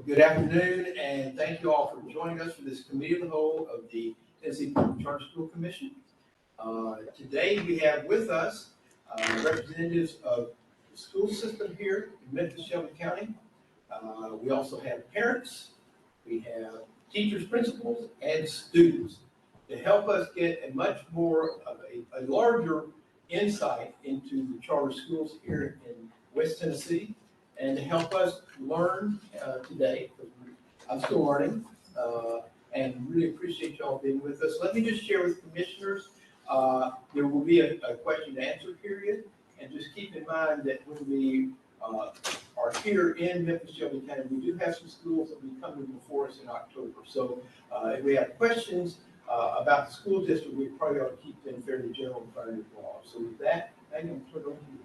Good afternoon, and thank you all for joining us for this Committee of the Whole of the Tennessee Public Charter School Commission. Today we have with us representatives of the school system here in Memphis, Shelby County. We also have parents, we have teachers, principals, and students to help us get a much more of a larger insight into the charter schools here in West Tennessee, and to help us learn today. I'm still learning, and really appreciate y'all being with us. Let me just share with commissioners, there will be a question and answer period, and just keep in mind that when we are here in Memphis, Shelby County, we do have some schools that will be coming before us in October. So if we have questions about the school district, we probably ought to keep them fairly general and fairly broad. So with that, Megan, I'll turn it over to you.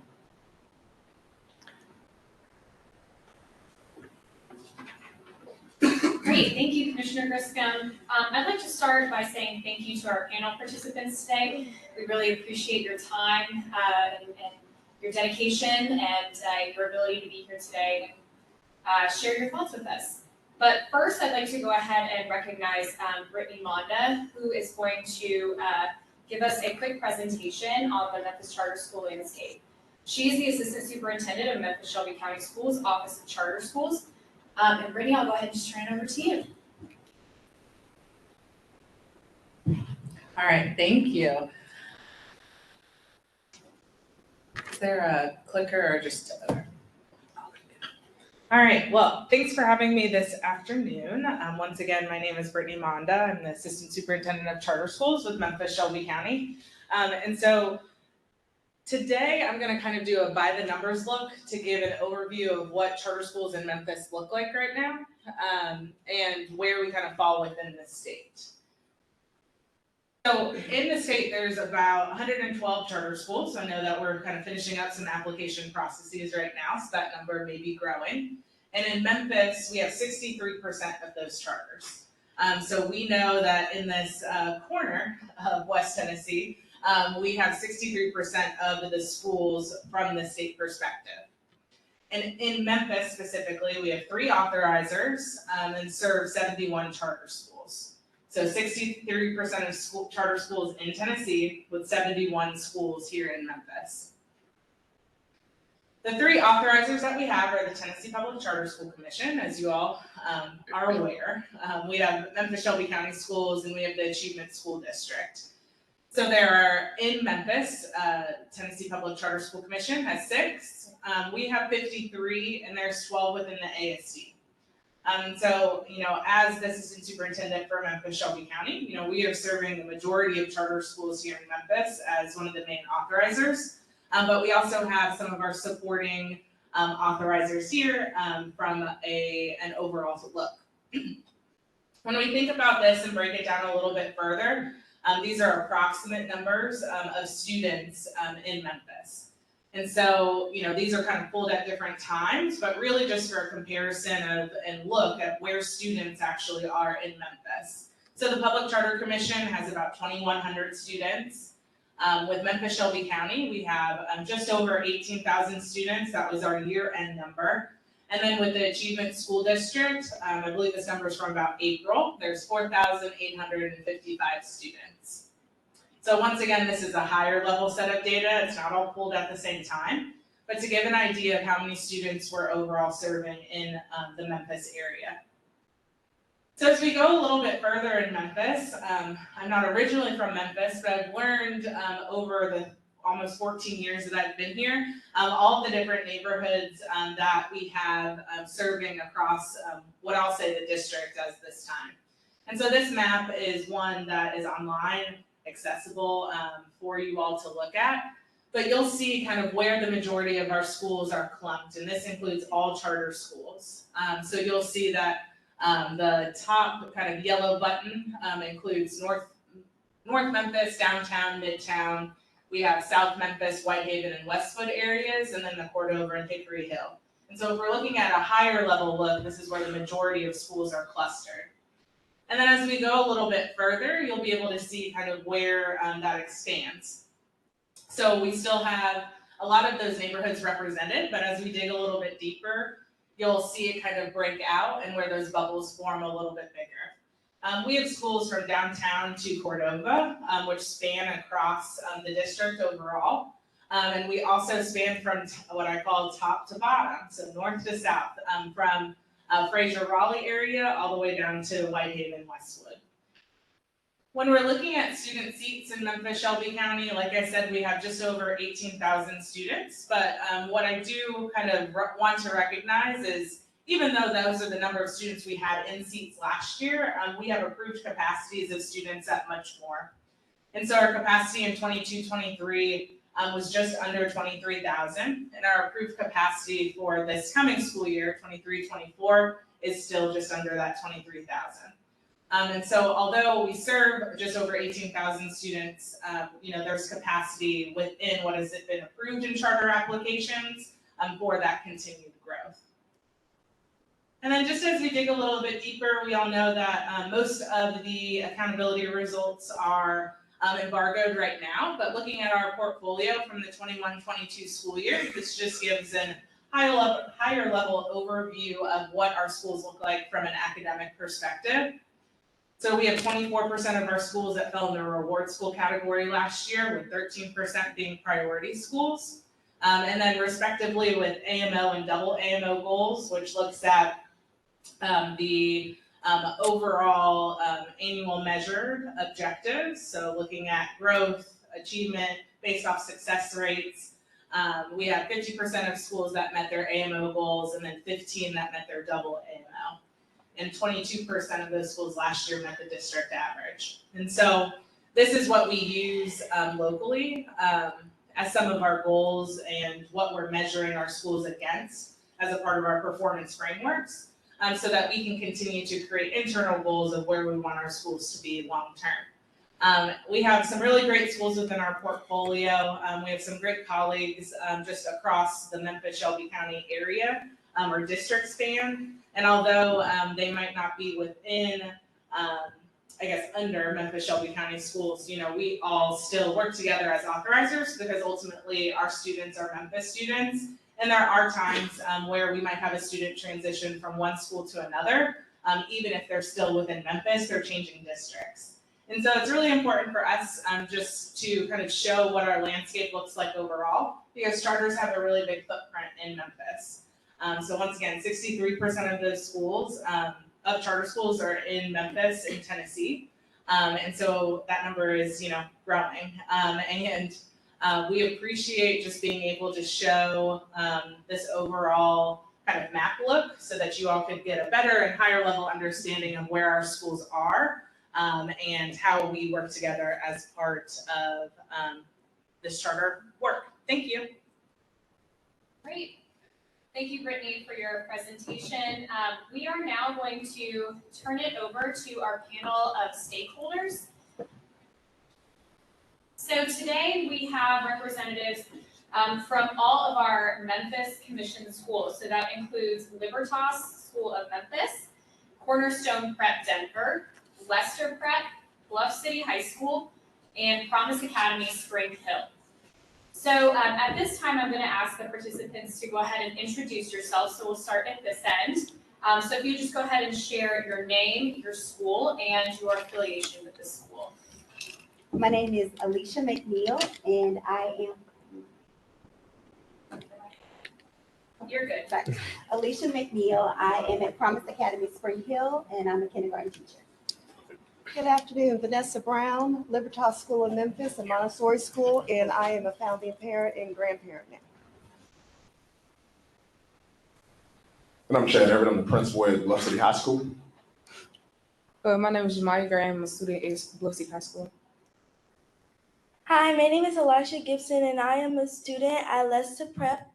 Great, thank you, Commissioner Griscom. I'd like to start by saying thank you to our panel participants today. We really appreciate your time and your dedication and your ability to be here today and share your thoughts with us. But first, I'd like to go ahead and recognize Brittany Monda, who is going to give us a quick presentation on the Memphis Charter School landscape. She is the Assistant Superintendent of Memphis Shelby County Schools, Office of Charter Schools. And Brittany, I'll go ahead and just turn it over to you. All right, thank you. Is there a clicker or just? All right, well, thanks for having me this afternoon. Once again, my name is Brittany Monda. I'm the Assistant Superintendent of Charter Schools with Memphis Shelby County. And so today I'm going to kind of do a by the numbers look to give an overview of what charter schools in Memphis look like right now and where we kind of fall within the state. So in the state, there's about 112 charter schools. I know that we're kind of finishing up some application processes right now, so that number may be growing. And in Memphis, we have 63% of those charters. So we know that in this corner of West Tennessee, we have 63% of the schools from the state perspective. And in Memphis specifically, we have 3 authorizers and serve 71 charter schools. So 63% of charter schools in Tennessee with 71 schools here in Memphis. The 3 authorizers that we have are the Tennessee Public Charter School Commission, as you all are aware. We have Memphis Shelby County Schools and we have the Achievement School District. So there are, in Memphis, Tennessee Public Charter School Commission has 6. We have 53, and there's 12 within the ASD. So, as the Assistant Superintendent for Memphis Shelby County, we are serving the majority of charter schools here in Memphis as one of the main authorizers. But we also have some of our supporting authorizers here from an overall look. When we think about this and break it down a little bit further, these are approximate numbers of students in Memphis. And so, these are kind of pulled at different times, but really just for a comparison of and look at where students actually are in Memphis. So the Public Charter Commission has about 2,100 students. With Memphis Shelby County, we have just over 18,000 students. That was our year-end number. And then with the Achievement School District, I believe this number is from about April, there's 4,855 students. So once again, this is a higher level set of data. It's not all pulled at the same time, but to give an idea of how many students we're overall serving in the Memphis area. So as we go a little bit further in Memphis, I'm not originally from Memphis, but I've learned over the almost 14 years that I've been here, all of the different neighborhoods that we have serving across what I'll say the district as this time. And so this map is one that is online, accessible for you all to look at, but you'll see kind of where the majority of our schools are clumped, and this includes all charter schools. So you'll see that the top kind of yellow button includes North Memphis, downtown, midtown. We have South Memphis, Whitehaven, and Westwood areas, and then the Cordova and Hickory Hill. And so if we're looking at a higher level look, this is where the majority of schools are clustered. And then as we go a little bit further, you'll be able to see kind of where that expands. So we still have a lot of those neighborhoods represented, but as we dig a little bit deeper, you'll see it kind of break out and where those bubbles form a little bit bigger. We have schools from downtown to Cordova, which span across the district overall. And we also span from what I call top to bottom, so north to south, from Fraser Raleigh area all the way down to Whitehaven, Westwood. When we're looking at student seats in Memphis Shelby County, like I said, we have just over 18,000 students, but what I do kind of want to recognize is even though those are the number of students we had in seats last year, we have approved capacities of students at much more. And so our capacity in 22-23 was just under 23,000, and our approved capacity for this coming school year, 23-24, is still just under that 23,000. And so although we serve just over 18,000 students, there's capacity within what has been approved in charter applications for that continued growth. And then just as we dig a little bit deeper, we all know that most of the accountability results are embargoed right now, but looking at our portfolio from the 21-22 school year, this just gives an higher level overview of what our schools look like from an academic perspective. So we have 24% of our schools that fell in the reward school category last year, with 13% being priority schools. And then respectively with AMO and double AMO goals, which looks at the overall annual measured objectives. So looking at growth, achievement based off success rates. We have 50% of schools that met their AMO goals and then 15 that met their double AMO. And 22% of those schools last year met the district average. And so this is what we use locally as some of our goals and what we're measuring our schools against as a part of our performance frameworks, so that we can continue to create internal goals of where we want our schools to be long term. We have some really great schools within our portfolio. We have some great colleagues just across the Memphis Shelby County area or district span. And although they might not be within, under Memphis Shelby County schools, we all still work together as authorizers because ultimately our students are Memphis students. And there are times where we might have a student transition from one school to another, even if they're still within Memphis, they're changing districts. And so it's really important for us just to kind of show what our landscape looks like overall, because charters have a really big footprint in Memphis. So once again, 63% of those schools, of charter schools, are in Memphis in Tennessee. And so that number is, growing. And we appreciate just being able to show this overall kind of map look so that you all could get a better and higher level understanding of where our schools are and how we work together as part of this charter work. Thank you. Great. Thank you, Brittany, for your presentation. We are now going to turn it over to our panel of stakeholders. So today we have representatives from all of our Memphis Commission schools. So that includes Libertas School of Memphis, Cornerstone Prep Denver, Lester Prep, Bluff City High School, and Promise Academy Spring Hill. So at this time, I'm going to ask the participants to go ahead and introduce yourselves. So we'll start at this end. So if you just go ahead and share your name, your school, and your affiliation with the school. My name is Alicia McNeil, and I am. You're good. Sorry. Alicia McNeil. I am at Promise Academy Spring Hill, and I'm a kindergarten teacher. Good afternoon, Vanessa Brown, Libertas School of Memphis, a Montessori school, and I am a founding parent and grandparent now. And I'm Chad Everett. I'm the principal at Bluff City High School. My name is Jamaya Gray. I'm a student at Bluff City High School. Hi, my name is Elisha Gibson, and I am a student at Lester Prep,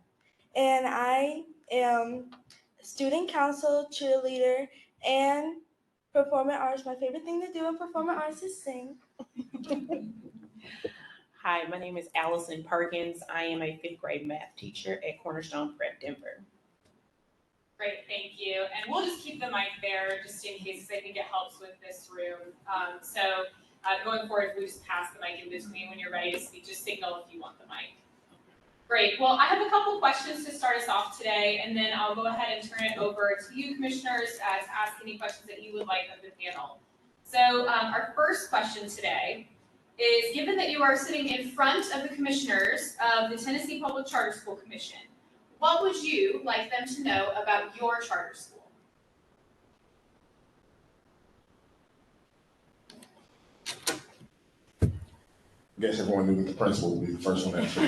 and I am student council, cheerleader, and performing arts. My favorite thing to do in performing arts is sing. Hi, my name is Allison Perkins. I am a 5th grade math teacher at Cornerstone Prep Denver. Great, thank you. And we'll just keep the mic there just in case I think it helps with this room. Going forward, we just pass the mic in between. When you're ready to speak, just signal if you want the mic. Great. Well, I have a couple questions to start us off today, and then I'll go ahead and turn it over to you, commissioners, to ask any questions that you would like of the panel. So our first question today is, given that you are sitting in front of the commissioners of the Tennessee Public Charter School Commission, what would you like them to know about your charter school? I guess everyone knew that the principal would be the first one to answer.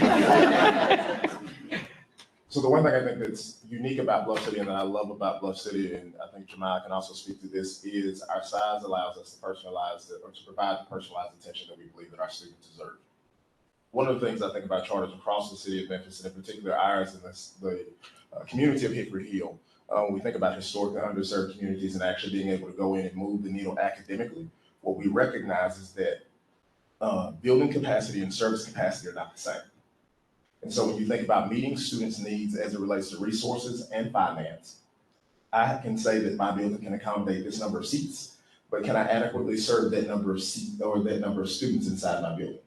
So the one thing I think that's unique about Bluff City and that I love about Bluff City, and I think Jemiah can also speak to this, is our size allows us to personalize it, or to provide the personalized attention that we believe that our students deserve. One of the things I think about charters across the city of Memphis, and in particular ours in the community of Hickory Hill, when we think about historically underserved communities and actually being able to go in and move the needle academically, what we recognize is that building capacity and service capacity are not the same. And so when you think about meeting students' needs as it relates to resources and finance, I can say that my building can accommodate this number of seats, but can I adequately serve that number of seats or that number of students inside my building?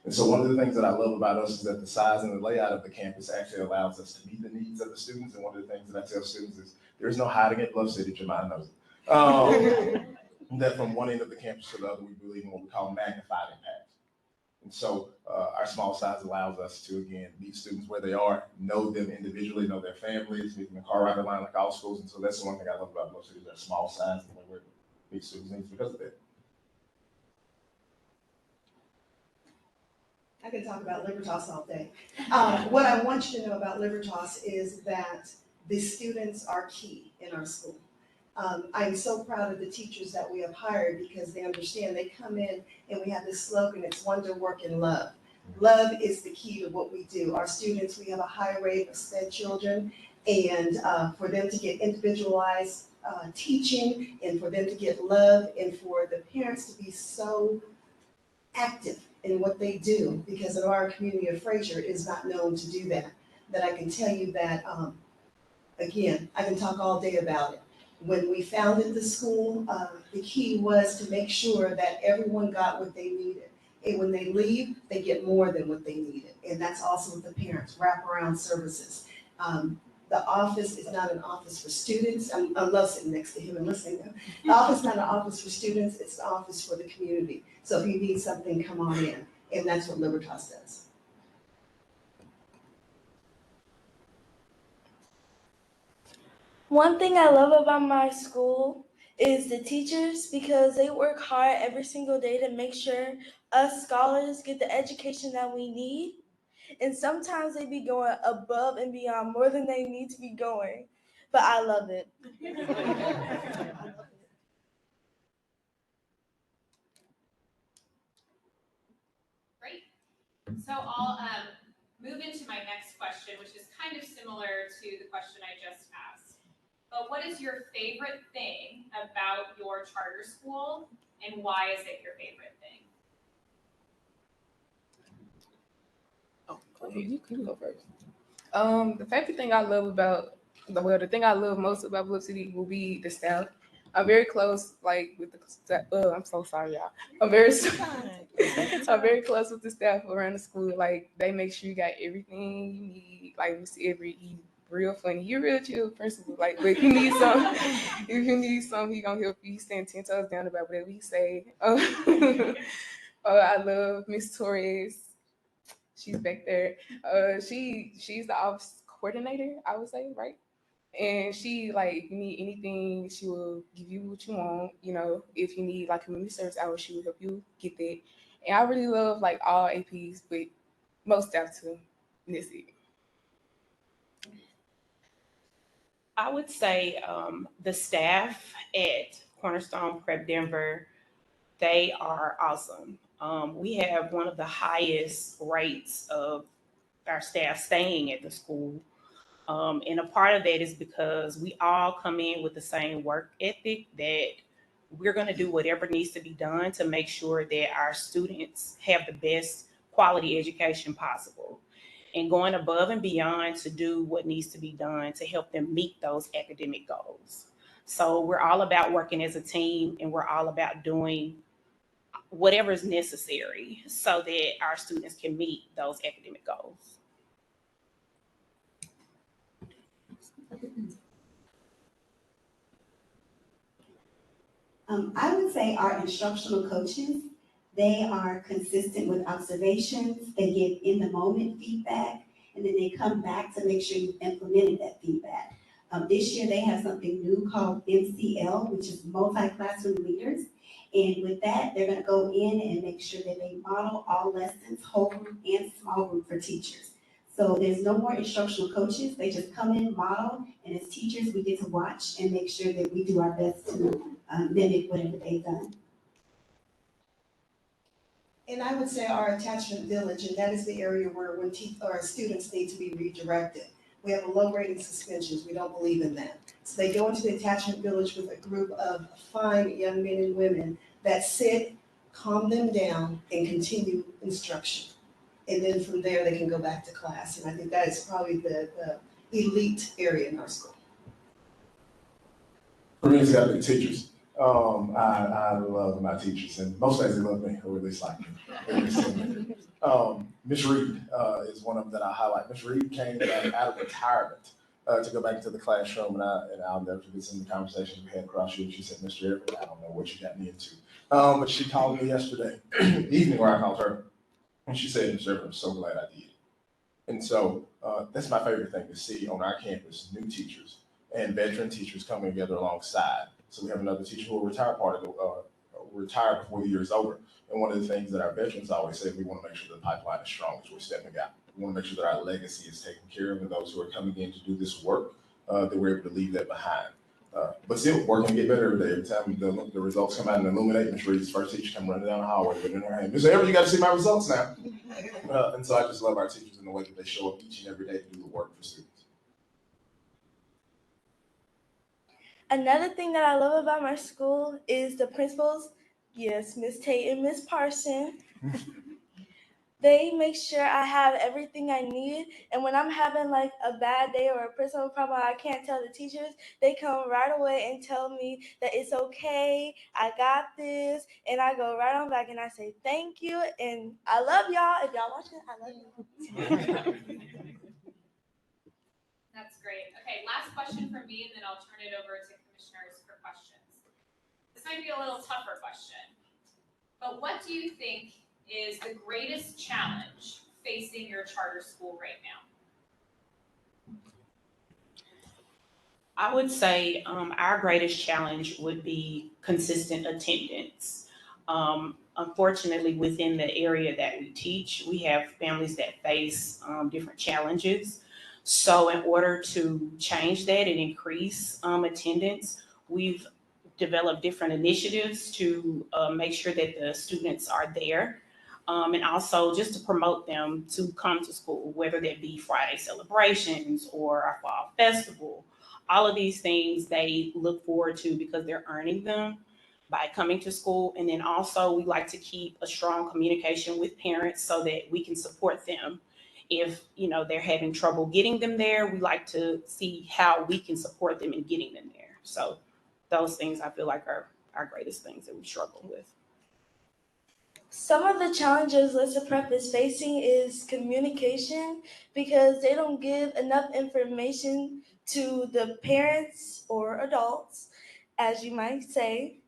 And so one of the things that I love about us is that the size and the layout of the campus actually allows us to meet the needs of the students. And one of the things that I tell students is there's no hiding at Bluff City, Jemiah knows it. That from one end of the campus to the other, we believe in what we call magnified impact. And so our small size allows us to, again, meet students where they are, know them individually, know their families, meet them in car rider line like all schools. And so that's the one thing I love about Bluff City, is their small size and the way we meet students' needs because of that. I can talk about Libertas all day. What I want you to know about Libertas is that the students are key in our school. I'm so proud of the teachers that we have hired because they understand. They come in and we have this slogan, it's wonder, work, and love. Love is the key to what we do. Our students, we have a high rate of SPED children, and for them to get individualized teaching, and for them to get love, and for the parents to be so active in what they do, because in our community of Fraser is not known to do that I can tell you that, again, I can talk all day about it. When we founded the school, the key was to make sure that everyone got what they needed. And when they leave, they get more than what they needed. And that's also with the parents, wraparound services. The office is not an office for students. I love sitting next to him and listening to him. The office is not an office for students, it's an office for the community. So if you need something, come on in. And that's what Libertas does. One thing I love about my school is the teachers, because they work hard every single day to make sure us scholars get the education that we need. And sometimes they be going above and beyond, more than they need to be going. But I love it. Great. So I'll move into my next question, which is kind of similar to the question I just asked. But what is your favorite thing about your charter school, and why is it your favorite thing? You can go first. The favorite thing I love about, the thing I love most about Bluff City will be the staff. I'm very close, like with the. I'm so sorry, y'all. I'm very close with the staff around the school. Like they make sure you got everything you need. Like Mr. Everett, he real funny. You're real chill principal. Like, but if you need something, he gonna help you. He stand 10 toes down about whatever he say. I love Miss Torres. She's back there. She's the office coordinator, I would say, right? And she, like, if you need anything, she will give you what you want. You know, if you need like community service hours, she will help you get that. And I really love like all APs, but most staff too. And that's it. I would say the staff at Cornerstone Prep Denver, they are awesome. We have one of the highest rates of our staff staying at the school. And a part of that is because we all come in with the same work ethic, that we're going to do whatever needs to be done to make sure that our students have the best quality education possible, and going above and beyond to do what needs to be done to help them meet those academic goals. So we're all about working as a team, and we're all about doing whatever is necessary so that our students can meet those academic goals. I would say our instructional coaches, they are consistent with observations, they give in the moment feedback, and then they come back to make sure you've implemented that feedback. This year they have something new called MCL, which is multi-classroom leaders. And with that, they're gonna go in and make sure that they model all lessons, whole group and small group for teachers. So there's no more instructional coaches, they just come in, model, and as teachers, we get to watch and make sure that we do our best to mimic whatever they've done. And I would say our attachment village, and that is the area where when our students need to be redirected. We have a low rate of suspensions, we don't believe in that. So they go into the attachment village with a group of fine young men and women that sit, calm them down, and continue instruction. And then from there, they can go back to class. And I think that is probably the elite area in our school. For me, it's gotta be teachers. I love my teachers, and most days they love me, or at least like me. Miss Reed is one of them that I highlight. Miss Reed came out of retirement to go back into the classroom, and I'll never forget some of the conversations we had across you. She said, "Mr. Everett, I don't know what you got me into," but she called me yesterday evening, where I called her, and she said, "Mr. Everett, I'm so glad I did." And so that's my favorite thing to see on our campus: new teachers and veteran teachers coming together alongside. So we have another teacher who will retire retire before the year is over. And one of the things that our veterans always say, we want to make sure the pipeline is strong as we're stepping out. We want to make sure that our legacy is taken care of, and those who are coming in to do this work, that we're able to leave that behind. But still, working to get better every day. Every time the results come out and illuminate, Ms. Reed's first teacher come running down the hallway with it in her hand. Mr. Everett, you got to see my results now. And so I just love our teachers in the way that they show up each and every day to do the work for students. Another thing that I love about my school is the principals. Yes, Miss Tate and Miss Parson. They make sure I have everything I need. And when I'm having like a bad day or a personal problem I can't tell the teachers, they come right away and tell me that it's okay, I got this. And I go right on back and I say thank you. And I love y'all. If y'all watching, I love you. That's great. Okay, last question from me, and then I'll turn it over to commissioners for questions. This might be a little tougher question, but what do you think is the greatest challenge facing your charter school right now? I would say our greatest challenge would be consistent attendance. Unfortunately, within the area that we teach, we have families that face different challenges. So in order to change that and increase attendance, we've developed different initiatives to make sure that the students are there. And also just to promote them to come to school, whether that be Friday celebrations or our fall festival. All of these things they look forward to because they're earning them by coming to school. And then also we like to keep a strong communication with parents so that we can support them. If they're having trouble getting them there, we like to see how we can support them in getting them there. So those things I feel like are our greatest things that we struggle with. Some of the challenges Lissa Prep is facing is communication because they don't give enough information to the parents or adults, as you might say,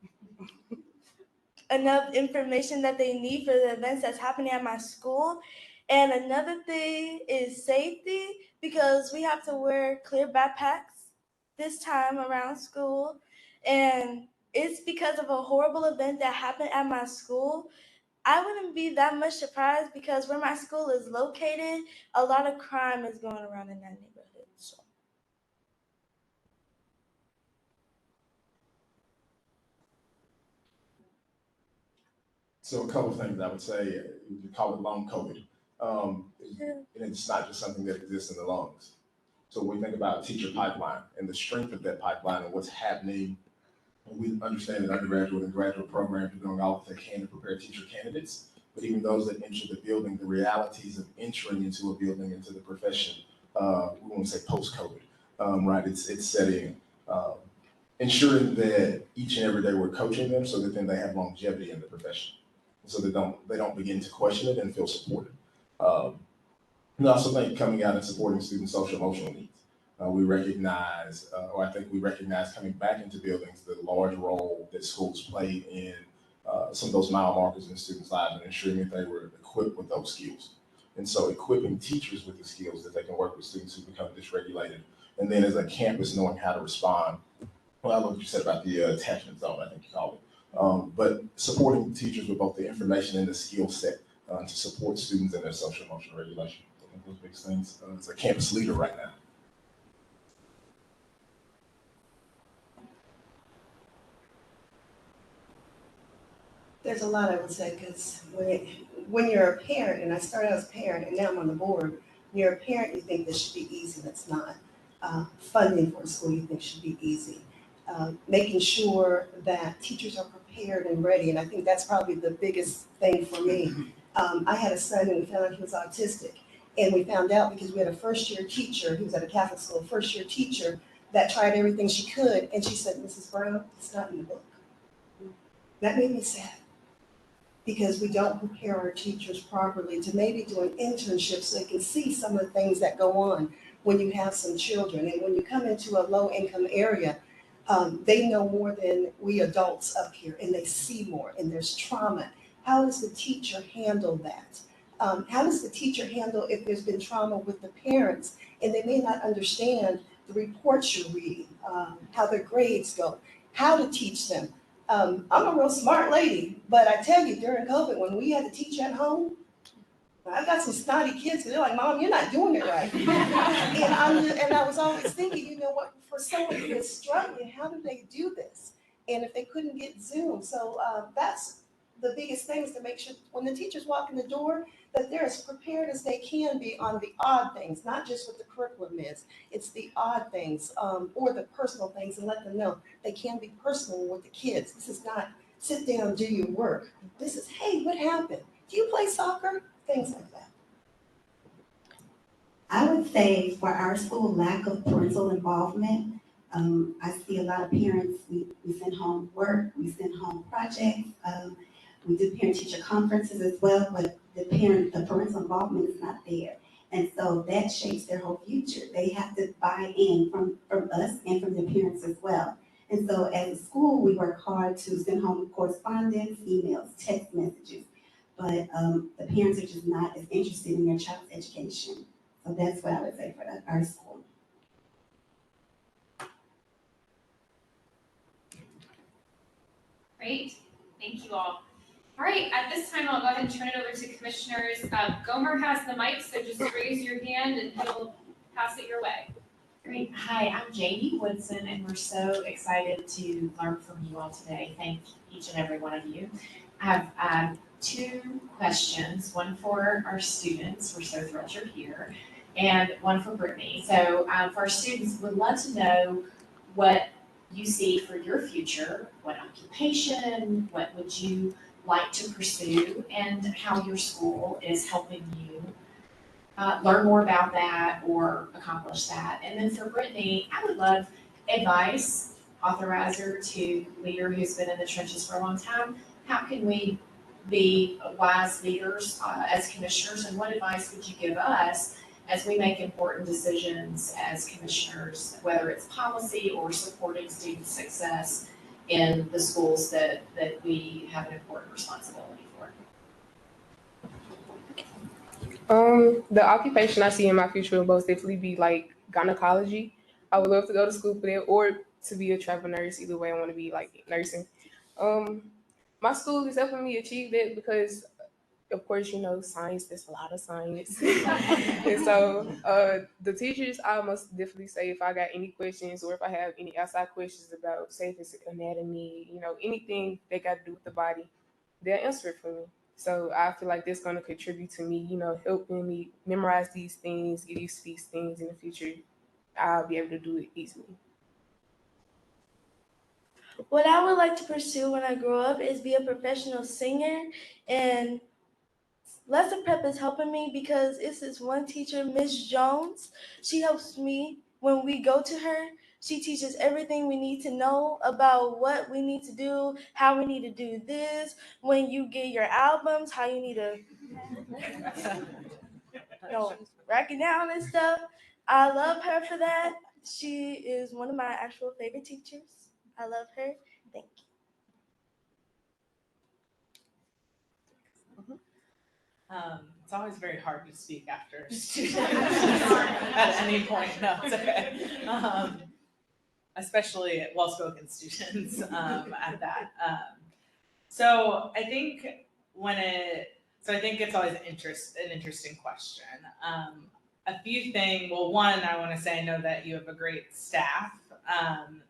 enough information that they need for the events that's happening at my school. And another thing is safety because we have to wear clear backpacks this time around school. And it's because of a horrible event that happened at my school. I wouldn't be that much surprised because where my school is located, a lot of crime is going around in that neighborhood. So a couple of things I would say, you call it long COVID. And it's not just something that exists in the lungs. So when we think about teacher pipeline and the strength of that pipeline and what's happening, we understand that undergraduate and graduate programs are doing all that they can to prepare teacher candidates, but even those that enter the building, the realities of entering into a building, into the profession, we want to say post-COVID, right? It's setting, ensuring that each and every day we're coaching them so that then they have longevity in the profession. So they don't begin to question it and feel supported. And I also think coming out and supporting students' social emotional needs. We recognize, or I think we recognize coming back into buildings, the large role that schools played in some of those mile markers in students' lives and ensuring that they were equipped with those skills. And so equipping teachers with the skills that they can work with students who become dysregulated. And then as a campus, knowing how to respond. Well, I love what you said about the attachment zone, I think you called it. But supporting teachers with both the information and the skill set to support students in their social emotional regulation. I think those big things as a campus leader right now. There's a lot I would say, because when you're a parent, and I started as a parent and now I'm on the board, when you're a parent, you think this should be easy, and it's not. Funding for a school you think should be easy. Making sure that teachers are prepared and ready, and I think that's probably the biggest thing for me. I had a son and we found out he was autistic, and we found out because we had a first-year teacher, he was at a Catholic school, first-year teacher that tried everything she could, and she said, Mrs. Brown, it's not in the book. That made me sad, because we don't prepare our teachers properly to maybe do an internship so they can see some of the things that go on when you have some children. And when you come into a low-income area, they know more than we adults up here, and they see more, and there's trauma. How does the teacher handle that? How does the teacher handle if there's been trauma with the parents and they may not understand the reports you're reading, how their grades go, how to teach them? I'm a real smart lady, but I tell you, during COVID, when we had to teach at home, I've got some snotty kids, and they're like, Mom, you're not doing it right. And I was always thinking, you know what, for someone who is struggling, how do they do this? And if they couldn't get Zoom, so that's the biggest thing, is to make sure when the teachers walk in the door, that they're as prepared as they can be on the odd things, not just what the curriculum is. It's the odd things or the personal things, and let them know they can be personal with the kids. This is not sit down, do your work. This is, hey, what happened? Do you play soccer? Things like that. I would say for our school, lack of parental involvement. I see a lot of parents, we send home work, we send home projects, we do parent-teacher conferences as well, but the parental involvement is not there. And so that shapes their whole future. They have to buy in from us and from their parents as well. And so as a school, we work hard to send home correspondence, emails, text messages, but the parents are just not as interested in their child's education. So that's what I would say for our school. Great, thank you all. All right, at this time, I'll go ahead and turn it over to commissioners. Gomer has the mic, so just raise your hand and he'll pass it your way. Great. Hi, I'm Jamie Woodson, and we're so excited to learn from you all today. Thank each and every one of you. I have two questions, one for our students, we're so thrilled you're here, and one for Brittany. So for our students, we'd love to know what you see for your future, what occupation, what would you like to pursue, and how your school is helping you learn more about that or accomplish that. And then for Brittany, I would love advice, authorizer to leader who's been in the trenches for a long time. How can we be wise leaders as commissioners, and what advice would you give us as we make important decisions as commissioners, whether it's policy or supporting student success in the schools that we have an important responsibility for? The occupation I see in my future will most definitely be like gynecology. I would love to go to school for that, or to be a travel nurse. Either way, I want to be like nursing. My school is helping me achieve that because, of course, you know, science, there's a lot of science. And so the teachers, I must definitely say, if I got any questions or if I have any outside questions about, say, if it's anatomy, you know, anything they got to do with the body, they'll answer it for me. So I feel like that's going to contribute to me, you know, helping me memorize these things, get used to these things in the future. I'll be able to do it easily. What I would like to pursue when I grow up is be a professional singer, and Lesson Prep is helping me because it's this one teacher, Miss Jones. She helps me when we go to her. She teaches everything we need to know about what we need to do, how we need to do this, when you get your albums, how you need to rack it down and stuff. I love her for that. She is one of my actual favorite teachers. I love her. Thank you. It's always very hard to speak after students at any point. No, it's okay. Especially well-spoken students at that. So I think it's always an interesting question. A few things. Well, one, I want to say I know that you have a great staff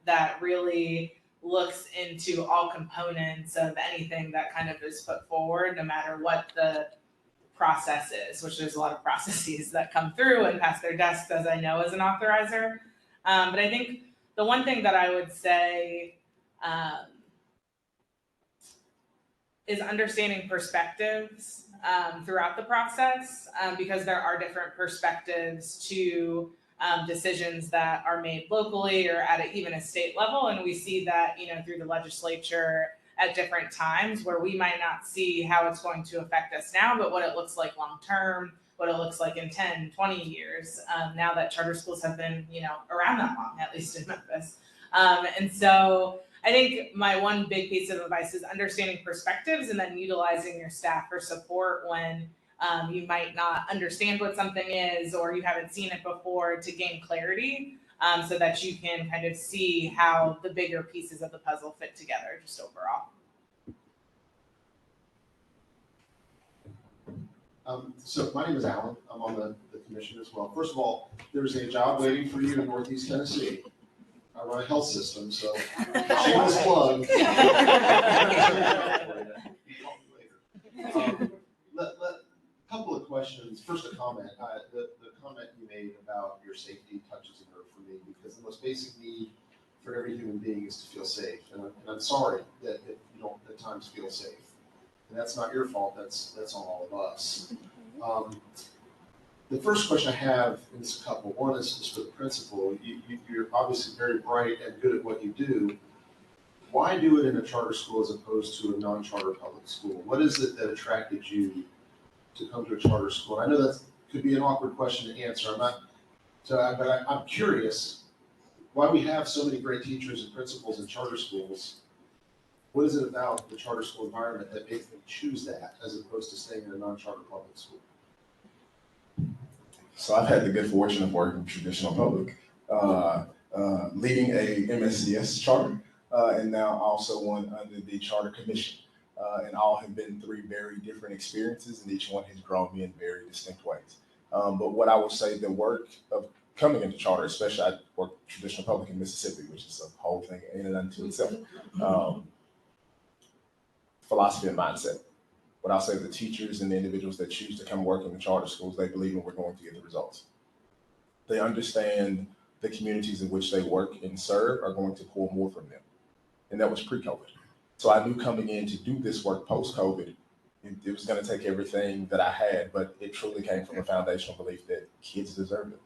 that really looks into all components of anything that kind of is put forward, no matter what the process is, which there's a lot of processes that come through and pass their desks, as I know as an authorizer. But I think the one thing that I would say is understanding perspectives throughout the process, because there are different perspectives to decisions that are made locally or at even a state level. And we see that, through the legislature at different times where we might not see how it's going to affect us now, but what it looks like long-term, what it looks like in 10, 20 years, now that charter schools have been, around that long, at least in Memphis. And so I think my one big piece of advice is understanding perspectives and then utilizing your staff for support when you might not understand what something is or you haven't seen it before, to gain clarity so that you can kind of see how the bigger pieces of the puzzle fit together just overall. So my name is Alan. I'm on the commission as well. First of all, there's a job waiting for you in Northeast Tennessee. I run a health system, so shameless plug. Couple of questions. First, a comment. The comment you made about your safety touches a nerve for me, because the most basic need for every human being is to feel safe. And I'm sorry that you don't at times feel safe. And that's not your fault. That's on all of us. The first question I have, and it's a couple. One is for the principal. You're obviously very bright and good at what you do. Why do it in a charter school as opposed to a non-charter public school? What is it that attracted you to come to a charter school? And I know that could be an awkward question to answer. I'm curious why we have so many great teachers and principals in charter schools. What is it about the charter school environment that makes them choose that as opposed to staying in a non-charter public school? So I've had the good fortune of working in traditional public, leading a MSCS charter, and now also one under the Charter Commission. And all have been three very different experiences, and each one has grown me in very distinct ways. But what I would say, the work of coming into charter, especially I worked traditional public in Mississippi, which is a whole thing in and unto itself. Philosophy and mindset. What I'll say, the teachers and the individuals that choose to come work in the charter schools, they believe in we're going to get the results. They understand the communities in which they work and serve are going to pull more from them. And that was pre-COVID. So I knew coming in to do this work post-COVID, it was going to take everything that I had, but it truly came from a foundational belief that kids deserve it.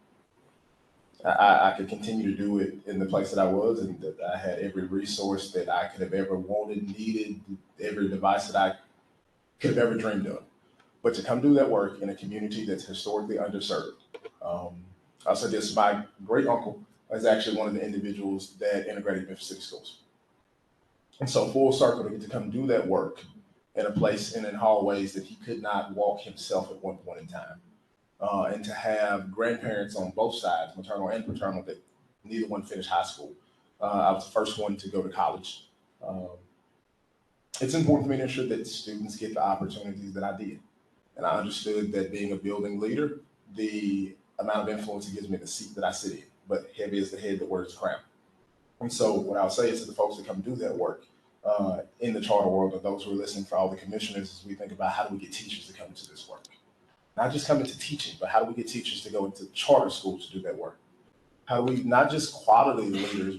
I could continue to do it in the place that I was, and that I had every resource that I could have ever wanted, needed, every device that I could have ever dreamed of. But to come do that work in a community that's historically underserved. I'll say this, my great uncle is actually one of the individuals that integrated Memphis City Schools. And so full circle to get to come do that work in a place and in hallways that he could not walk himself at one point in time. And to have grandparents on both sides, maternal and paternal, that neither one finished high school. I was the first one to go to college. It's important for me to ensure that students get the opportunities that I did. And I understood that being a building leader, the amount of influence it gives me the seat that I sit in, but heavy is the head that wears the crown. And so what I'll say is to the folks that come do that work in the charter world, and those who are listening, for all the commissioners, as we think about how do we get teachers to come into this work. Not just come into teaching, but how do we get teachers to go into charter schools to do that work? How do we, not just quality leaders,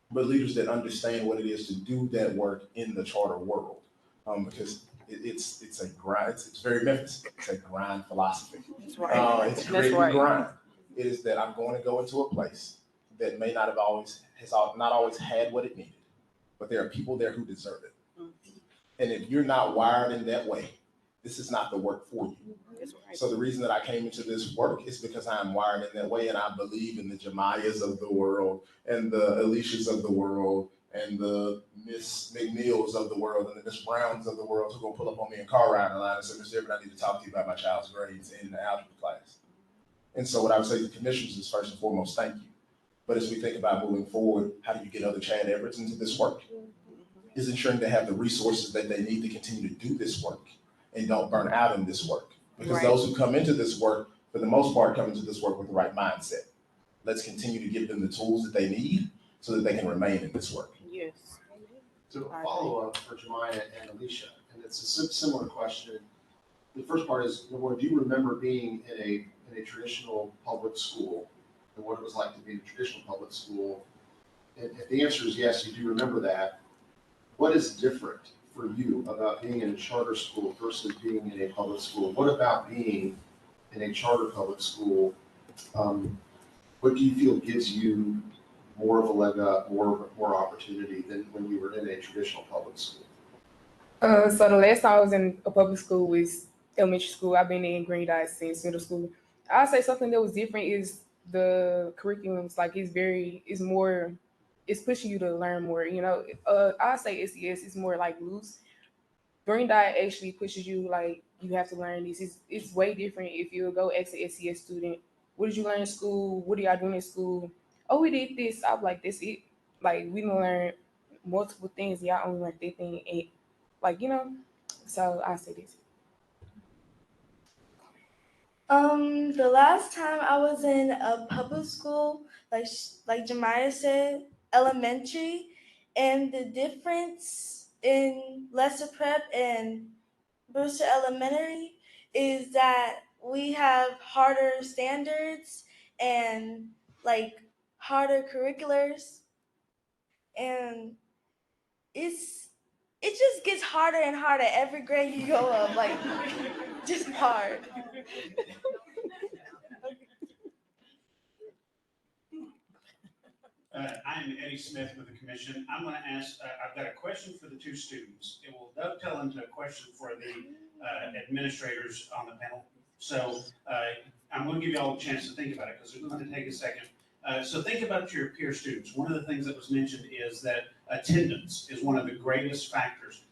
but leaders that understand what it is to do that work in the charter world? Because it's a grind, it's very Memphis, it's a grind philosophy. That's right. It's creating a grind. It is that I'm going to go into a place that may not have not always had what it needed, but there are people there who deserve it. And if you're not wired in that way, this is not the work for you. That's right. So the reason that I came into this work is because I'm wired in that way, and I believe in the Jamayas of the world and the Alicias of the world and the Miss McNeils of the world and the Miss Browns of the world who are gonna pull up on me in car riding line and say, Mr. Everett, I need to talk to you about my child's grades in the algebra class. And so what I would say to the commissioners is first and foremost, thank you. But as we think about moving forward, how do you get other Chad Everetts into this work? Is ensuring they have the resources that they need to continue to do this work and don't burn out in this work. Because Right. those who come into this work, for the most part, come into this work with the right mindset. Let's continue to give them the tools that they need so that they can remain in this work. Yes. So a follow-up for Jemiah and Alicia, and it's a similar question. The first part is, number one, do you remember being in a traditional public school and what it was like to be in a traditional public school? And if the answer is yes, you do remember that, what is different for you about being in a charter school versus being in a public school? What about being in a charter public school? What do you feel gives you more of a leg up, more opportunity than when you were in a traditional public school? So the last time I was in a public school was elementary school. I've been in Green Dye since middle school. I'd say something that was different is the curriculums. Like it's pushing you to learn more. I'd say SES is more like loose. Green Dye actually pushes you, like, you have to learn this. It's way different if you go ask an SES student, what did you learn in school? What are y'all doing in school? Oh, we did this. I'm like, that's it. Like, we done learn multiple things. Y'all only learned that thing. And, so I say this. The last time I was in a public school, like Jemiah said, elementary, and the difference in Lesser Prep and Brewster Elementary is that we have harder standards and like harder curriculars, and it just gets harder and harder every grade you go up, like just hard. I'm Eddie Smith with the commission. I'm going to ask, I've got a question for the two students. It will dovetail into a question for the administrators on the panel. So I'm going to give you all a chance to think about it because it's going to take a second. So think about your peer students. One of the things that was mentioned is that attendance is one of the greatest factors.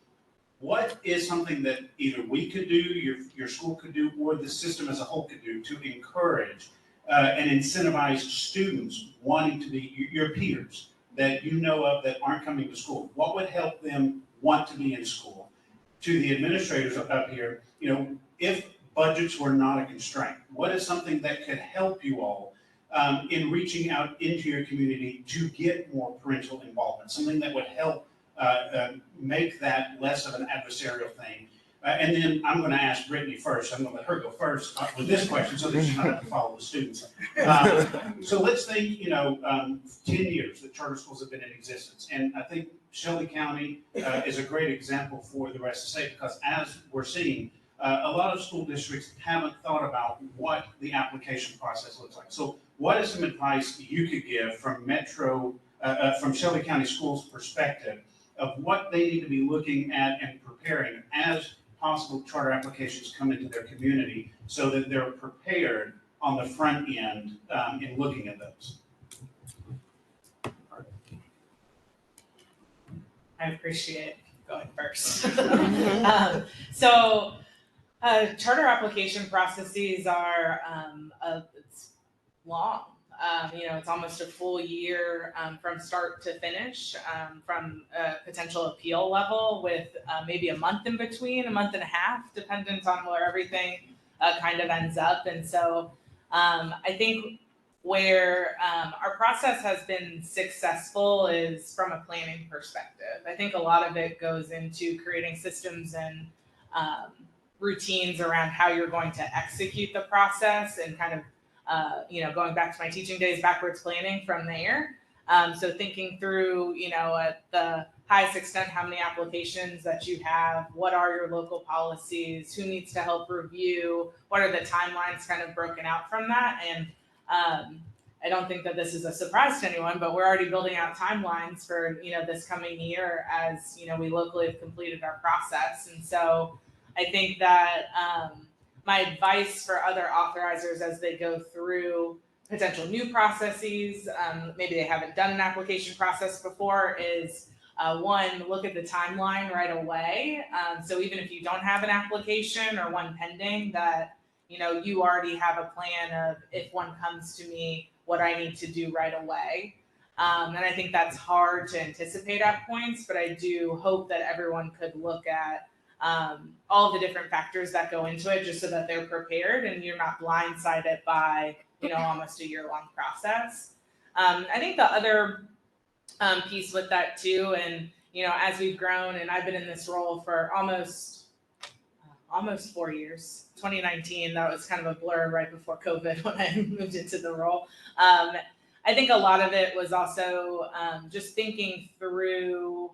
What is something that either we could do, your school could do, or the system as a whole could do to encourage and incentivize students wanting to be your peers that you know of that aren't coming to school? What would help them want to be in school? To the administrators up here, if budgets were not a constraint, what is something that could help you all in reaching out into your community to get more parental involvement? Something that would help make that less of an adversarial thing. And then I'm going to ask Brittany first. I'm going to let her go first with this question so that she's not have to follow the students. So let's think, 10 years that charter schools have been in existence. And I think Shelby County is a great example for the rest of the state because as we're seeing, a lot of school districts haven't thought about what the application process looks like. So what is some advice you could give from from Shelby County Schools' perspective of what they need to be looking at and preparing as possible charter applications come into their community so that they're prepared on the front end in looking at those? I appreciate going first. Charter application processes are it's long. It's almost a full year from start to finish, from a potential appeal level with maybe a month in between, a month and a half, dependent on where everything kind of ends up. And so I think where our process has been successful is from a planning perspective. I think a lot of it goes into creating systems and routines around how you're going to execute the process and kind of going back to my teaching days, backwards planning from there. So thinking through, at the highest extent, how many applications that you have, what are your local policies, who needs to help review, what are the timelines kind of broken out from that. And I don't think that this is a surprise to anyone, but we're already building out timelines for, this coming year as, we locally have completed our process. And so I think that my advice for other authorizers as they go through potential new processes, maybe they haven't done an application process before, is one, look at the timeline right away. So even if you don't have an application or one pending, that you already have a plan of, if one comes to me, what I need to do right away. And I think that's hard to anticipate at points, but I do hope that everyone could look at all of the different factors that go into it, just so that they're prepared and you're not blindsided by almost a year-long process. I think the other piece with that too, and as we've grown, and I've been in this role for almost 4 years. 2019, that was kind of a blur right before COVID when I moved into the role. I think a lot of it was also just thinking through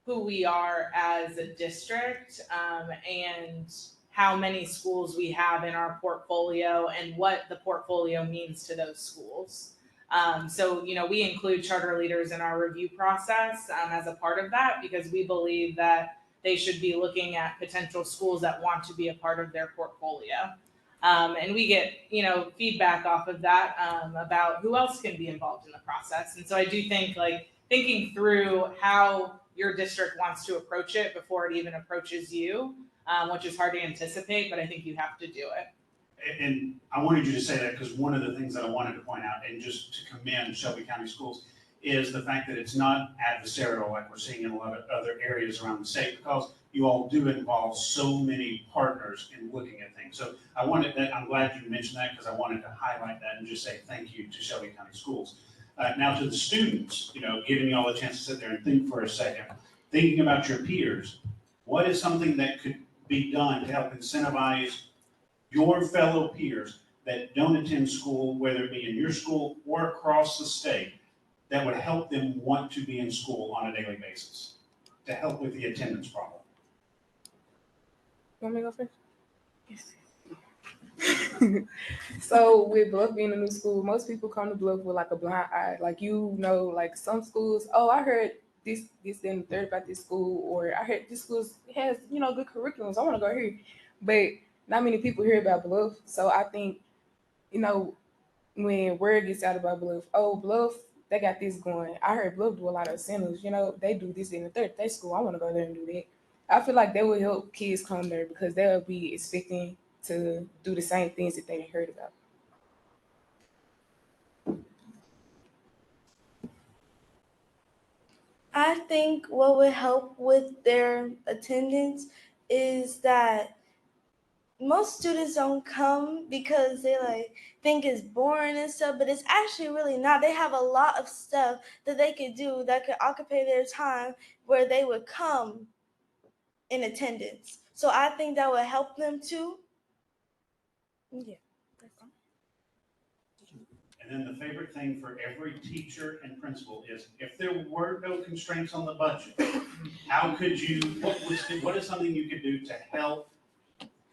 who we are as a district, and how many schools we have in our portfolio and what the portfolio means to those schools. So we include charter leaders in our review process as a part of that, because we believe that they should be looking at potential schools that want to be a part of their portfolio. And we get, feedback off of that about who else can be involved in the process. And so I do think thinking through how your district wants to approach it before it even approaches you, which is hard to anticipate, but I think you have to do it. And I wanted you to say that because one of the things that I wanted to point out, and just to commend Shelby County Schools, is the fact that it's not adversarial like we're seeing in a lot of other areas around the state, because you all do involve so many partners in looking at things. So I'm glad you mentioned that, because I wanted to highlight that and just say thank you to Shelby County Schools. Now to the students, giving you all a chance to sit there and think for a second, thinking about your peers, what is something that could be done to help incentivize your fellow peers that don't attend school, whether it be in your school or across the state, that would help them want to be in school on a daily basis, to help with the attendance problem? You want me to go first? Yes. So with Bluff being a new school, most people come to Bluff with a blind eye. Some schools, oh, I heard this and the third about this school, or I heard this school has, good curriculums. I want to go here. But not many people hear about Bluff. So I think, when word gets out about Bluff, oh, Bluff, they got this going. I heard Bluff do a lot of incentives. They do this in the third school. I want to go there and do that. I feel like that would help kids come there, because they'll be expecting to do the same things that they heard about. I think what would help with their attendance is that most students don't come because they think it's boring and stuff, but it's actually really not. They have a lot of stuff that they could do that could occupy their time, where they would come in attendance. So I think that would help them too. Yeah. And then the favorite thing for every teacher and principal is, if there were no constraints on the budget, what is something you could do to help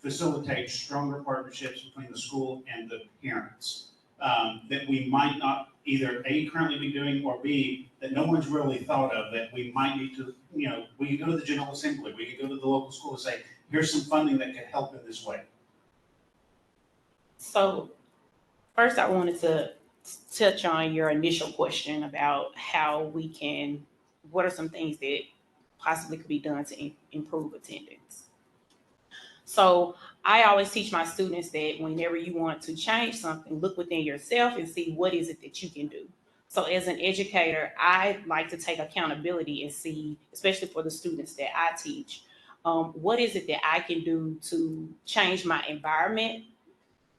facilitate stronger partnerships between the school and the parents, that we might not either A, currently be doing, or B, that no one's really thought of, that we might need to, we could go to the General Assembly, we could go to the local school and say, here's some funding that could help in this way. So first I wanted to touch on your initial question about what are some things that possibly could be done to improve attendance. So I always teach my students that whenever you want to change something, look within yourself and see what is it that you can do. So as an educator, I like to take accountability and see, especially for the students that I teach, what is it that I can do to change my environment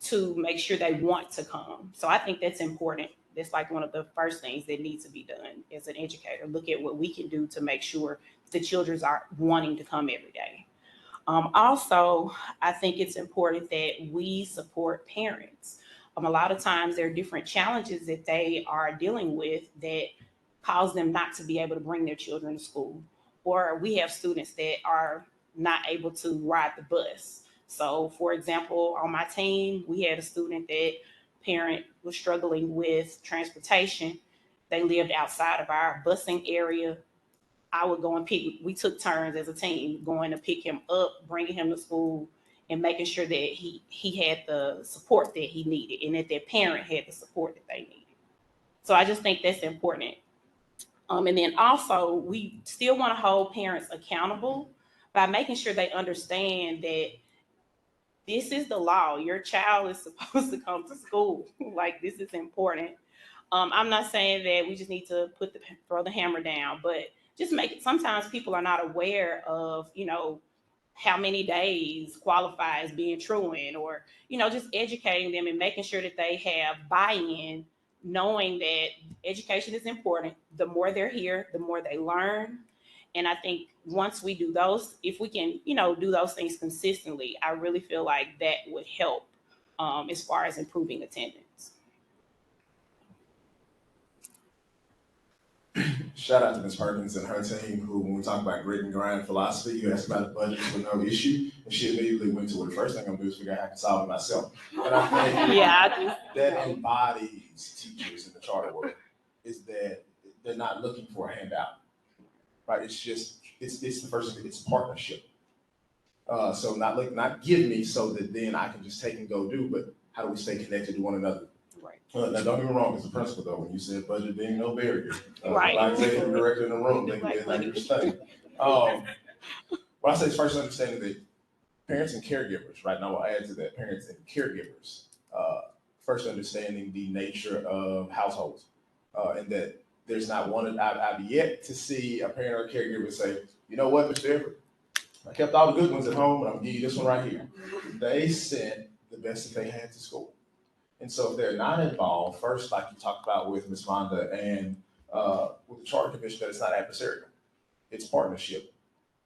to make sure they want to come. So I think that's important. That's one of the first things that needs to be done as an educator. Look at what we can do to make sure the children are wanting to come every day. Also, I think it's important that we support parents. A lot of times there are different challenges that they are dealing with that cause them not to be able to bring their children to school. Or we have students that are not able to ride the bus. So for example, on my team, we had a student that parent was struggling with transportation. They lived outside of our busing area. I would go and we took turns as a team going to pick him up, bringing him to school, and making sure that he had the support that he needed and that their parent had the support that they needed. So I just think that's important. And then also, we still want to hold parents accountable by making sure they understand that this is the law. Your child is supposed to come to school. Like, this is important. I'm not saying that we just need to throw the hammer down, but just make it. Sometimes people are not aware of, how many days qualify as being truant, or, just educating them and making sure that they have buy-in, knowing that education is important. The more they're here, the more they learn. And I think once we do those, if we can, do those things consistently, I really feel like that would help as far as improving attendance. Shout out to Ms. Perkins and her team, who, when we talk about grit and grind philosophy, you asked about the budget with no issue, and she immediately went to it. The first thing I'm gonna do is figure out how I can solve it myself. And I think that embodies teachers in the charter world, is that they're not looking for a handout, right? It's the first thing, it's partnership. So not give me so that then I can just take and go do, but how do we stay connected to one another? Right. Now, don't get me wrong, as a principal though, when you said budget being no barrier, Right. like executive director in the room, they can be your study. What I say is first understanding that parents and caregivers, right now I'll add to that, parents and caregivers, first understanding the nature of households, and that there's not one, I've yet to see a parent or caregiver say, you know what, Mr. Everett, I kept all the good ones at home, and I'm gonna give you this one right here. They sent the best that they had to school. And so if they're not involved, first, like you talked about with Ms. Vonda and with the Charter Commission, that it's not adversarial, it's partnership.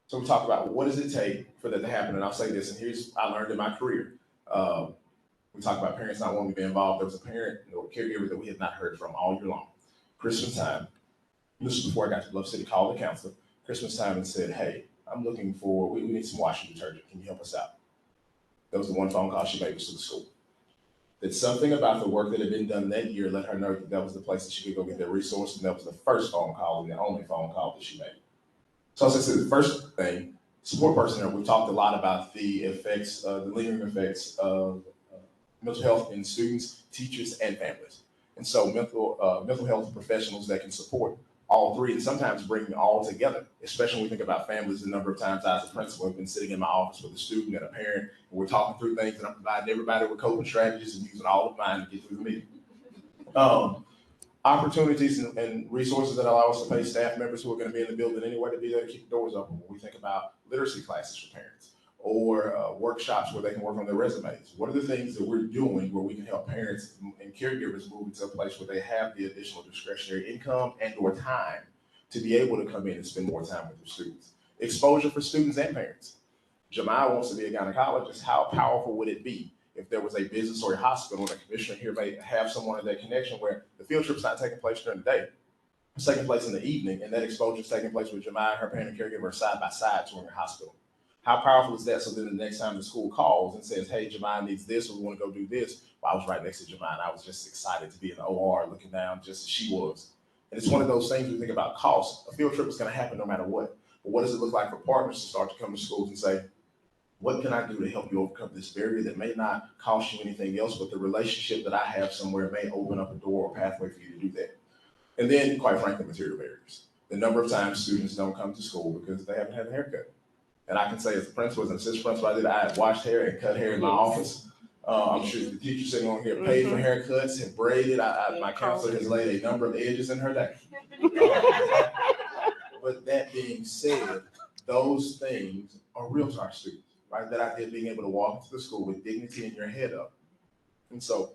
So we talk about what does it take for that to happen, and I'll say this, and here's I learned in my career. We talk about parents not wanting to be involved. There was a parent or caregiver that we had not heard from all year long. Christmas time, this was before I got to Bluff City, called the counselor, Christmas time, and said, hey, I'm looking for, we need some washing detergent, can you help us out? That was the one phone call she made was to the school. That something about the work that had been done that year let her know that was the place that she could go get that resource, and that was the first phone call and the only phone call that she made. So as I said, the first thing, support personnel, we talked a lot about the effects, the lingering effects of mental health in students, teachers, and families. And so mental health professionals that can support all three and sometimes bring them all together, especially when we think about families. The number of times I, as a principal, have been sitting in my office with a student and a parent, and we're talking through things, and I'm providing everybody with coping strategies and using all of mine to get through the meeting. Opportunities and resources that allow us to pay staff members who are going to be in the building anyway to be there to keep the doors open. When we think about literacy classes for parents or workshops where they can work on their resumes, what are the things that we're doing where we can help parents and caregivers move into a place where they have the additional discretionary income and or time to be able to come in and spend more time with their students? Exposure for students and parents. Jamal wants to be a gynecologist. How powerful would it be if there was a business or a hospital, and the commissioner here may have someone in that connection where the field trip's not taking place during the day, it's taking place in the evening, and that exposure is taking place with Jamal and her parent and caregiver side by side touring the hospital. How powerful is that? So then the next time the school calls and says, hey, Jamal needs this, or we want to go do this. Well, I was right next to Jamal, and I was just excited to be in the OR looking down just as she was. And it's one of those things we think about cost. A field trip is going to happen no matter what. But what does it look like for partners to start to come to schools and say, what can I do to help you overcome this barrier that may not cost you anything else, but the relationship that I have somewhere may open up a door or pathway for you to do that. And then, quite frankly, material barriers. The number of times students don't come to school because they haven't had a haircut. And I can say as a principal, as an assistant principal, I had washed hair and cut hair in my office. I'm sure the teachers sitting on here paid for haircuts and braided. My counselor has laid a number of edges in her day. But that being said, those things are real to our students. Right, that idea of being able to walk into the school with dignity and your head up. And so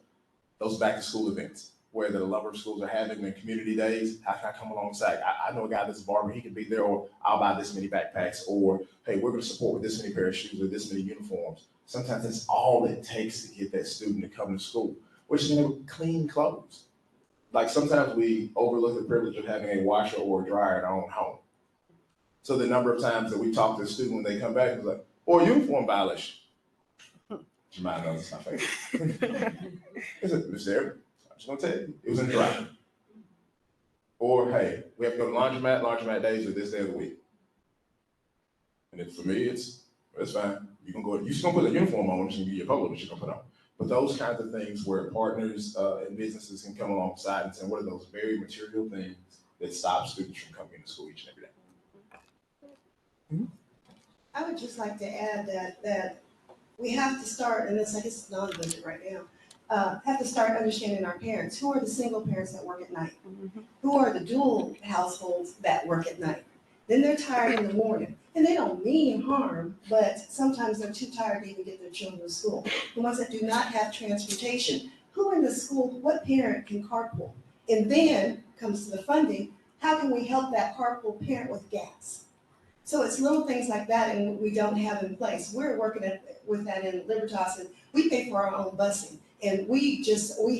those back to school events where the number of schools are having their community days, how can I come alongside? I know a guy that's a barber, he can be there, or I'll buy this many backpacks, or hey, we're gonna support with this many pair of shoes or this many uniforms. Sometimes that's all it takes to get that student to come to school, which is gonna clean clothes. Like sometimes we overlook the privilege of having a washer or a dryer in our own home. So the number of times that we talk to a student when they come back, it's like, or uniform violation. Jamal knows it's my favorite. I said, Mr. Everett, I'm just gonna tell you, it was in the dryer. Or, hey, we have to go to laundromat days are this day of the week. And for me, it's fine. You can go, you're just gonna put a uniform on, which you can get your polo that you're gonna put on. But those kinds of things where partners and businesses can come alongside and say, what are those very material things that stop students from coming into school each and every day? I would just like to add that we have to start, and this, I guess it's non-budget right now, have to start understanding our parents. Who are the single parents that work at night? Who are the dual households that work at night? Then they're tired in the morning, and they don't mean harm, but sometimes they're too tired to even get their children to school. The ones that do not have transportation, who in the school, what parent can carpool? And then comes to the funding, how can we help that carpool parent with gas? So it's little things like that, and we don't have in place. We're working with that in Libertas, and we pay for our own busing. And we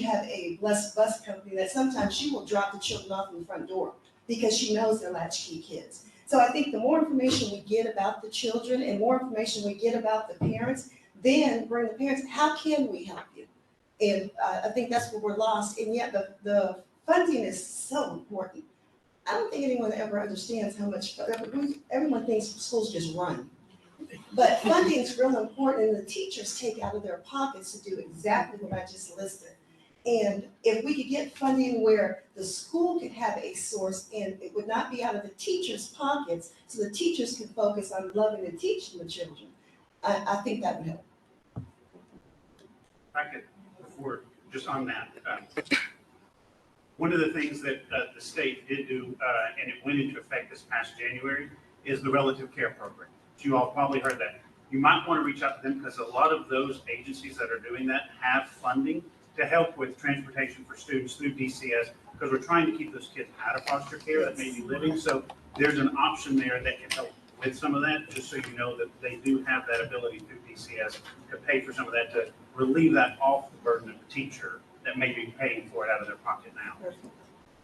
have a blessed bus company that sometimes she will drop the children off in the front door because she knows they're latchkey kids. So I think the more information we get about the children and more information we get about the parents, then bring the parents, how can we help you? And I think that's where we're lost, and yet the funding is so important. I don't think anyone ever understands how much, everyone thinks schools just run. But funding is real important, and the teachers take out of their pockets to do exactly what I just listed. And if we could get funding where the school could have a source and it would not be out of the teachers' pockets, so the teachers can focus on loving and teaching the children, I think that would help. I could, before, just on that, one of the things that the state did do, and it went into effect this past January, is the relative care program. You all probably heard that. You might want to reach out to them because a lot of those agencies that are doing that have funding to help with transportation for students through DCS, because we're trying to keep those kids out of foster care that may be living. So there's an option there that can help with some of that, just so you know that they do have that ability through DCS to pay for some of that, to relieve that off the burden of the teacher that may be paying for it out of their pocket now.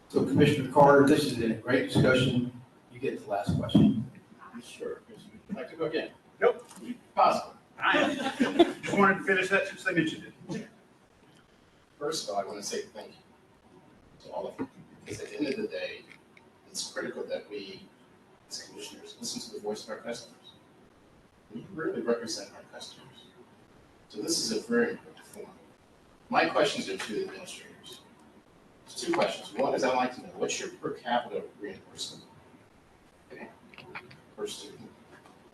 So Commissioner Carter, this has been a great discussion. You get the last question. Sure. Would you like to go again? Nope. Possible. I just wanted to finish that since they mentioned it. First of all, I want to say thank you to all of you, because at the end of the day, it's critical that we, as commissioners, listen to the voice of our customers. We really represent our customers. So this is a very important forum. My questions are to the administrators. There's two questions. One is I'd like to know, what's your per capita reimbursement per student?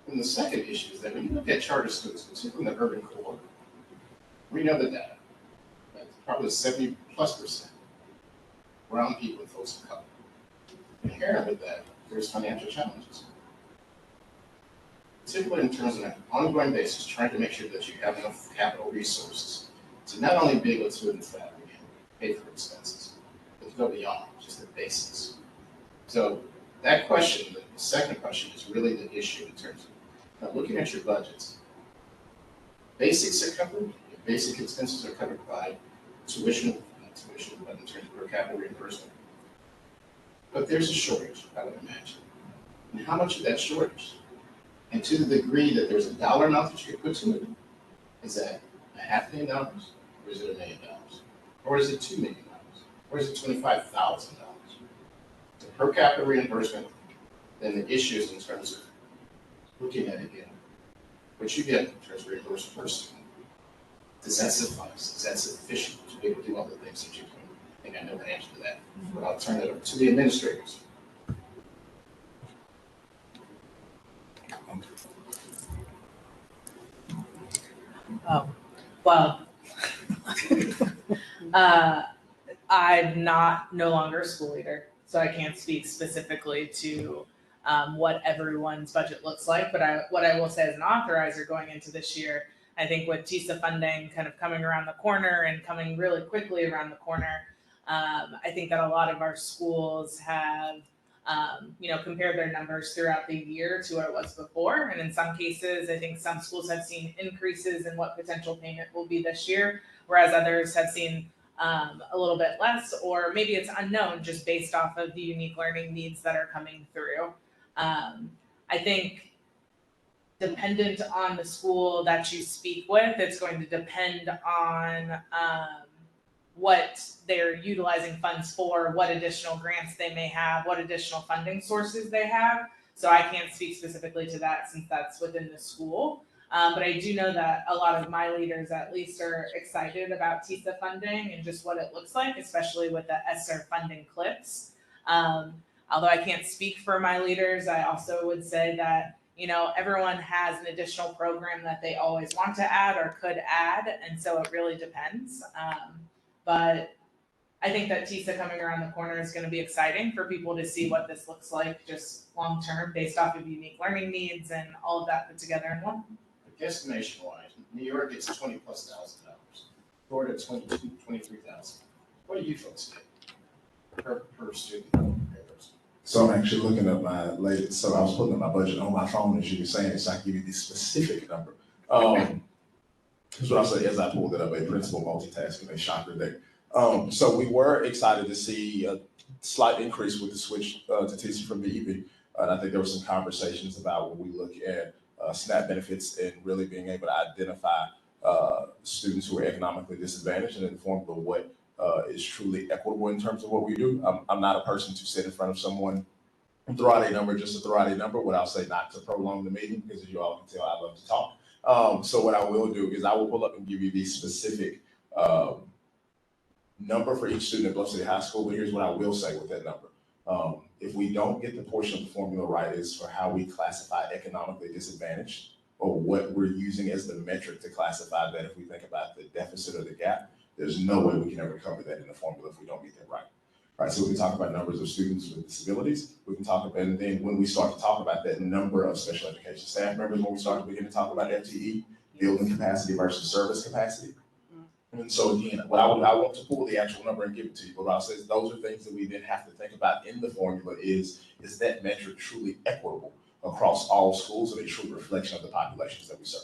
And the second issue is that when you look at charter schools, particularly in the urban core, we know the data. Probably 70+% brown people and folks of color. Inherent with that, there's financial challenges. Particularly in terms of an ongoing basis, trying to make sure that you have enough capital resources to not only be able to, in fact, pay for expenses, but to go beyond just the basics. So that question, the second question, is really the issue in terms of looking at your budgets. Basics are covered, your basic expenses are covered by tuition, but in terms of per capita reimbursement. But there's a shortage, I would imagine. And how much of that shortage? And to the degree that there's a dollar amount that you could put to it, is that $500,000, or is it $1 million? Or is it $2 million? Or is it $25,000? The per capita reimbursement, then the issues in terms of looking at it again. What you get in terms of reimbursement per student. Does that suffice? Is that sufficient to be able to do all the things that you're doing? I think I know the answer to that, but I'll turn it over to the administrators. Oh, well, I'm no longer a school leader, so I can't speak specifically to what everyone's budget looks like. But what I will say as an authorizer going into this year, I think with TISA funding kind of coming around the corner and coming really quickly around the corner, I think that a lot of our schools have, compared their numbers throughout the year to what it was before. And in some cases, I think some schools have seen increases in what potential payment will be this year, whereas others have seen a little bit less, or maybe it's unknown just based off of the unique learning needs that are coming through. I think dependent on the school that you speak with, it's going to depend on what they're utilizing funds for, what additional grants they may have, what additional funding sources they have. So I can't speak specifically to that since that's within the school. But I do know that a lot of my leaders at least are excited about TISA funding and just what it looks like, especially with the ESSER funding clips. Although I can't speak for my leaders, I also would say that, you know, everyone has an additional program that they always want to add or could add, and so it really depends. But I think that TISA coming around the corner is going to be exciting for people to see what this looks like just long term based off of unique learning needs and all of that put together in one. I guess nationwide, New York gets $20,000+, Florida 23,000. What do you folks get per student? So I'm actually looking at my latest, so I was putting up my budget on my phone as you were saying, so I can give you the specific number. Here's what I'll say as I pulled it up, a principal multitasking, a shocker there. So we were excited to see a slight increase with the switch to TISA from BEP. And I think there were some conversations about when we look at SNAP benefits and really being able to identify students who are economically disadvantaged and informed of what is truly equitable in terms of what we do. I'm not a person to sit in front of someone and throw out a number just to throw out a number. What I'll say not to prolong the meeting, because as you all can tell, I love to talk. So what I will do is I will pull up and give you the specific number for each student at Bluff City High School, but here's what I will say with that number. If we don't get the portion of the formula right, is for how we classify economically disadvantaged, or what we're using as the metric to classify that if we think about the deficit or the gap, there's no way we can ever cover that in the formula if we don't get that right. All right, so we can talk about numbers of students with disabilities. We can talk about, and then when we start to talk about that number of special education staff members, when we start to begin to talk about FTE, building capacity versus service capacity. And so again, what I want to pull the actual number and give it to you, but I'll say those are things that we then have to think about in the formula is that metric truly equitable across all schools and a true reflection of the populations that we serve?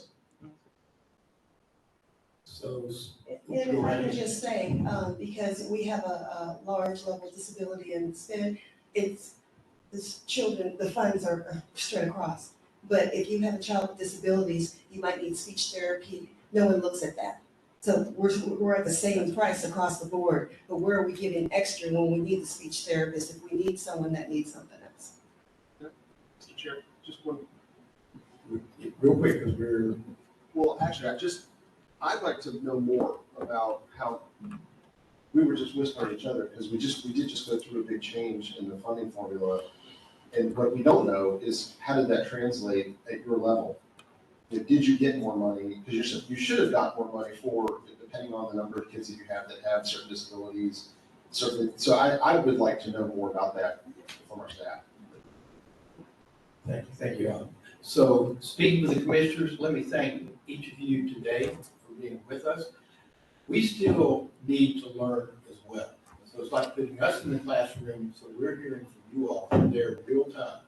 So. And if I can just say, because we have a large level of disability and children, the funds are straight across. But if you have a child with disabilities, you might need speech therapy. No one looks at that. So we're at the same price across the board, but where are we giving extra when we need the speech therapist, if we need someone that needs something else? Mr. Chair, just one. Real quick, because we're. Well, actually, I'd like to know more about how, we were just whispering at each other, because we did just go through a big change in the funding formula. And what we don't know is how did that translate at your level? Did you get more money? Because you should have got more money for, depending on the number of kids that you have that have certain disabilities. Certainly, so I would like to know more about that from our staff. Thank you, Alan. So speaking with the commissioners, let me thank each of you today for being with us. We still need to learn as well. So it's like putting us in the classroom, so we're hearing from you all there in real time,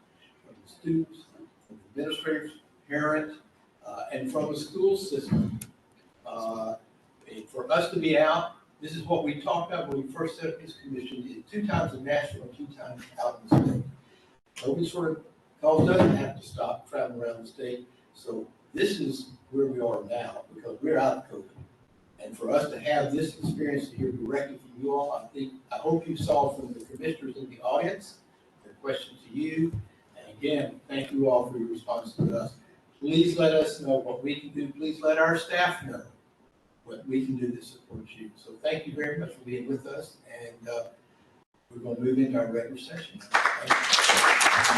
from the students, from the administrators, parents, and from the school system. For us to be out, this is what we talked about when we first set up this commission, 2 times in Nashville, 2 times out in the state. Nobody sort of calls doesn't have to stop traveling around the state. So this is where we are now because we're out of COVID. And for us to have this experience to hear directly from you all, I hope you saw from the commissioners in the audience, their questions to you. And again, thank you all for your response to us. Please let us know what we can do. Please let our staff know what we can do to support you. So thank you very much for being with us. And we're going to move into our regular session.